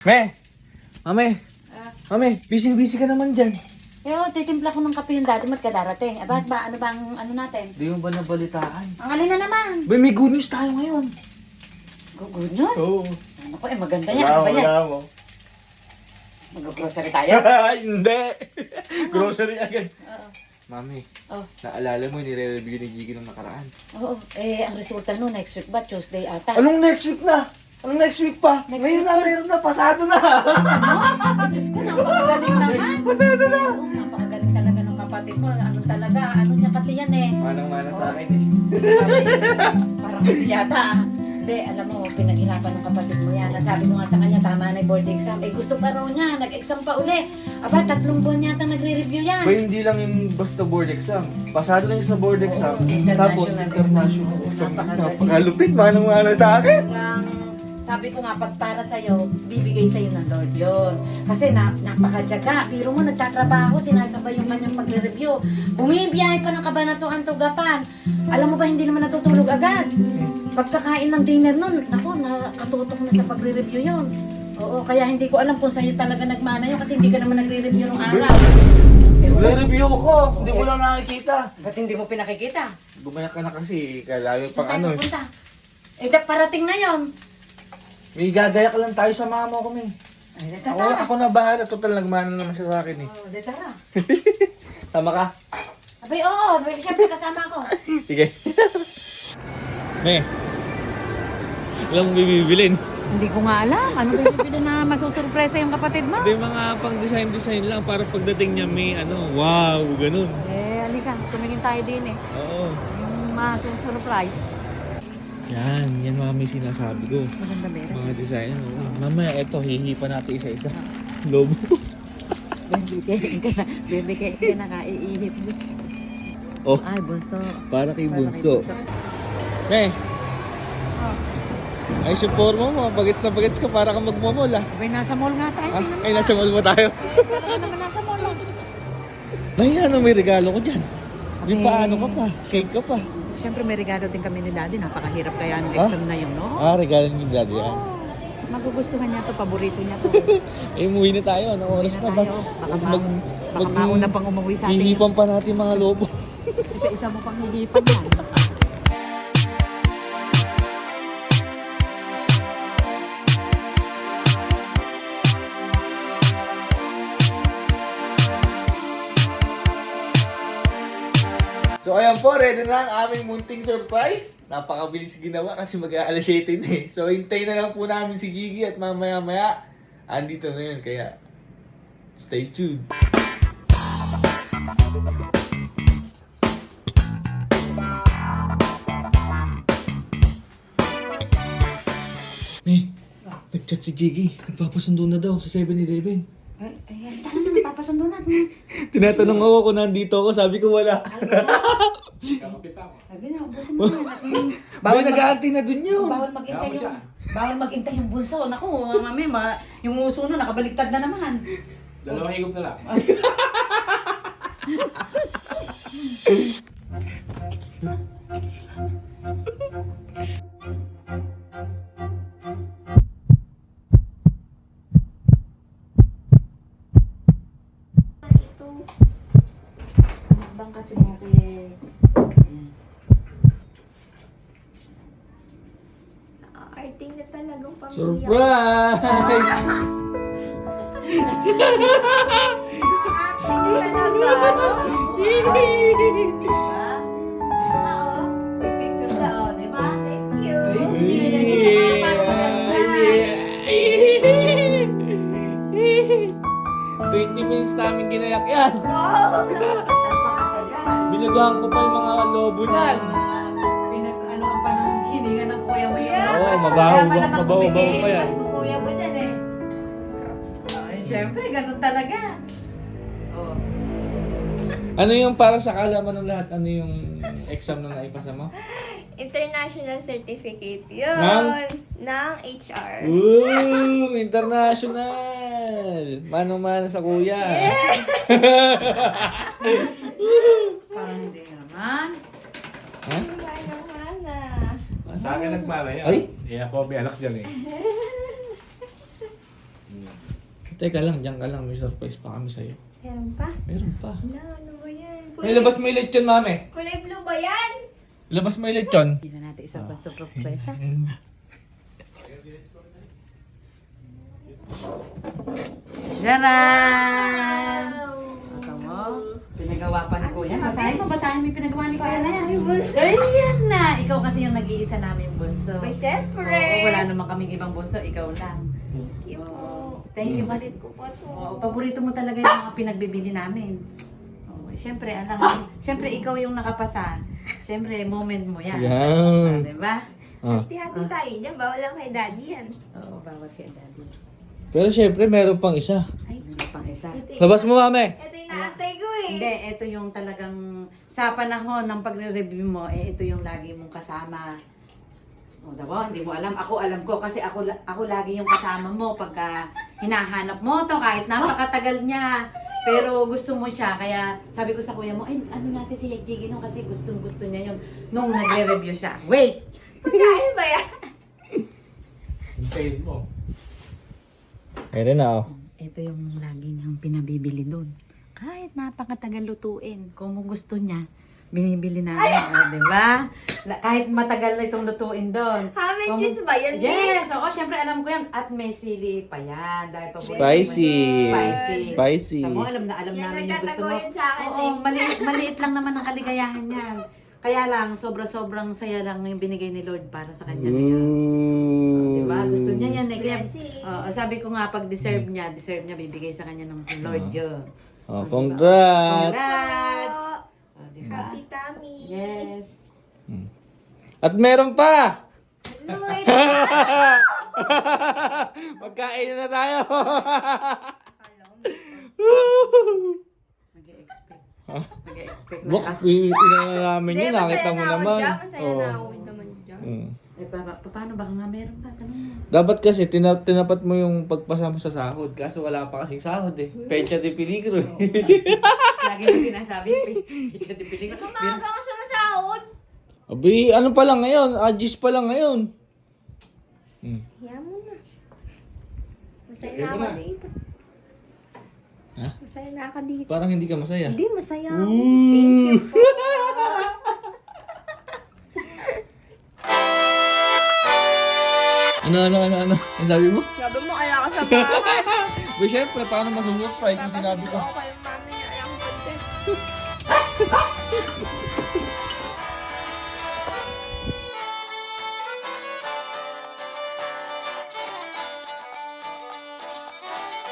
Me! Mame! Ah. Mame, busy ka naman dyan. Titimpla ko ng kape yung dati mo't kadarating. Bakit ba? Ano bang ano natin? Di mo ba nabalitaan? Ang alin na naman. Ba, may good news tayo ngayon. Good news? Oo. Ano ko maganda yan. Ano ba yan? mo. Mag-grocery tayo? Hindi! Grocery agad. Oo. Mami, Oh. naalala mo, nire-review ni Gigi nung nakaraan. Oo. Ang resulta nun, next week ba? Tuesday ata. Anong next week na? Anong next week pa? Next Ngayon week na, pa. meron na, pasado na! Diyos ko, napakagaling naman. Pasado na! Oo, napakagaling talaga ng kapatid mo. Ano talaga, ano niya kasi yan eh. Manang-mana sa akin eh. Parang hindi yata. Hindi, alam mo, pinaghirapan ng kapatid mo yan. Nasabi mo nga sa kanya, tama na yung board exam. Gusto pa raw niya, nag-exam pa uli. 3 buwan yata nagre-review yan. Ba, hindi lang yung basta board exam. Pasado na yung sa board exam. Oo, Tapos, international international exam. Napakagaling. Napakalupit, manang-mana sa akin. Sabi ko nga, pag para sa'yo, bibigay sa'yo ng Lord yun. Kasi napakadyaga. Biro mo, nagtatrabaho, sinasabay yung kanyang pagre-review. Bumibiyahe pa ng Kabanatuan Tugapan. Alam mo ba, hindi naman natutulog agad. Pagkakain ng dinner nun, ako, nakatutok na sa pagre-review yun. Oo, kaya hindi ko alam kung sa'yo talaga nagmana yun kasi hindi ka naman nagre-review ng araw. Nagre-review ko, hindi mo lang nakikita. Ba't hindi mo pinakikita? Bumaya ka na kasi, kalayo Saan pang tayo ano eh. pupunta? Parating na yon. May gagayak lang tayo sa mama ko, min. Ay, Ako na bahala, total nagmana naman siya sa akin eh. Oh, tara. Sama ka? Abay, oo, siyempre kasama ko. Sige. Me, ilang bibilin? Hindi ko nga alam. Ano ba yung bibili na masusurpresa yung kapatid mo? Hindi, mga pang design lang para pagdating niya may ano, wow, ganun. Halika. Tumingin tayo din eh. Oo. Yung masusurprise. Yan mami sinasabi ko. Maganda bera. Mga design, oo. Mamaya, eto, hihipan natin isa-isa. Lobo. Bibigay ka na kaiihip mo. Oh, Ay, bunso. para kay Bunso. Me, ay yung forma mo, bagets na bagets ka para kang magmamall ah. Abay, nasa mall nga tayo. Ah, Tingnan ay, mo. nasa mall mo tayo. Talaga naman nasa mall. Ay, ano, may regalo ko dyan. May Okay. paano ka pa, cake ka pa. Siyempre, may regalo din kami ni Daddy. Napakahirap kaya ng Ah? exam na yun, no? Ah, regalo ni Daddy yan. Magugustuhan niya to, paborito niya to. Eh, umuwi na tayo. Anong oras na ba? tayo. Baka mauna pang umuwi sa atin. Hihipan pa natin mga lobo. Isa-isa mo pang hihipan yan. So ayan po, ready na ang aming munting surprise. Napakabilis ginawa kasi mag-aalas 7 na eh. So hintayin na lang po namin si Gigi at mamaya-maya andito na yun. Kaya stay tuned. Nag-chat si Gigi. Nagpapasundo na daw sa 7-Eleven. Ayan, tara na, magpapasundo natin. Tinatanong ako kung nandito ako. Sabi ko wala. Sabi na, ubusin mo na. Bawal nag-aantay na dun yun. Bawal mag-intay yung bunso. Naku, mami, yung uso na, nakabaliktad na naman. Dalawang higop na lang. Bangkat si Maki. Arting na talagang pamilya. Surprise! Arting na talaga, no? May picture na, di ba? Thank you. 20 minutes namin ginayak yan. Wow! Binagahan ko pa yung mga lobo niyan. Ano ka pa ng hininga ng kuya mo yun? Yeah. Oo, mabaho-baho pa yan. Kuya mo dyan eh. Ay, syempre, ganun talaga. Oh. Ano yung para sa kalaman ng lahat? Ano yung exam na naipasa mo? International certificate yun. Ng? Ng HR. Ooh, international! Manong-mano sa kuya. Parang hindi naman. Ha? Mana-mana. Sa akin nagmana yan. Ay? Eh ako may anak dyan eh. Teka lang, diyan ka lang. May surprise pa kami sa'yo. Meron pa? Meron pa. Wala, ano ba yan? May labas mo yung lechon, mami. Kulay blue ba yan? Labas mo yung lechon. Hindi na natin isang surpresa. Jaran! Ito mo, pinagawa pa ni Kuya. Basahin mo yung pinagawa ni Kuya na yan. Ayan na! Ikaw kasi yung nag-iisa namin bunso. Ay, syempre. Oo, wala naman kaming ibang bunso, ikaw lang. Thank you po. Thank you, Palit ko pa to. Oo, paborito mo talaga yung mga pinagbibili namin. Oo, syempre, syempre ikaw yung nakapasa. Syempre, moment mo yan. Yan. Diba? Ah. Hati-hati tayo dyan. Bawal lang kay daddy yan. Oo, bawat kay daddy. Pero syempre, meron pang isa. Ano pang isa? Labas mo, mami. Ito yung naantay ko eh. Hindi, ito yung talagang sa panahon ng pagre-review mo, ito yung lagi mong kasama. O, diba? Hindi mo alam. Ako alam ko kasi ako lagi yung kasama mo pagka hinahanap mo to kahit napakatagal niya. Pero gusto mo siya, kaya sabi ko sa kuya mo, ay, ano natin si Jiggy no kasi gusto niya yun nung nagre-review siya. Wait! Pagkain ba yan? Hintayin mo. Meron na, oh. Ito yung lagi niyang pinabibili doon. Kahit napakatagal lutuin, kung gusto niya, binibili namin. Di ba? Kahit matagal na itong lutuin doon. Ham and cheese ba yan? Yes! Oo, syempre alam ko yan. At may sili pa yan. Dahil paborito Spicy. mo yan. Spicy. Spicy. Tamo, alam Yan namin yung gusto mo. nagtatagoyan sa akin Oo, maliit lang naman ang kaligayahan yan. Kaya lang, sobrang saya lang yung binigay ni Lord para sa kanya ngayon. Diba? Gusto niya yan eh. Kaya, Blessing. sabi ko nga, pag deserve niya, bibigay sa kanya ng Lord yun. Oh, congrats. Congrats! Oh, diba? Happy tummy. Yes. At meron pa. Ano eh? Magkain na tayo. Mag-e-expect. Mag-e-expect na Buk, kas. pinala namin yun. Nakita mo naman. Masaya na ako naman dyan. Mm. Eh, paano ba nga meron ka? Tanong mo. Dapat kasi tinapat mo yung pagpasama sa sahod. Kaso wala pa kasing sahod eh. Pecha de peligro. Lagi mo sinasabi, picture di piling. Umaga ka sa masahod. Abi, ano pa lang ngayon? Agis pa lang ngayon. Hiya mo na. Masaya Hiya na mo ako na. dito. Ha? Masaya na ako dito. Parang hindi ka masaya. Hindi, masaya ako. Thank you po. Ano? Ang sabi mo? Sabi mo, kaya ka sa bahay. Ba, syempre, paano masusurprise mo sinabi ko? Ako kayo mami, alam ko din.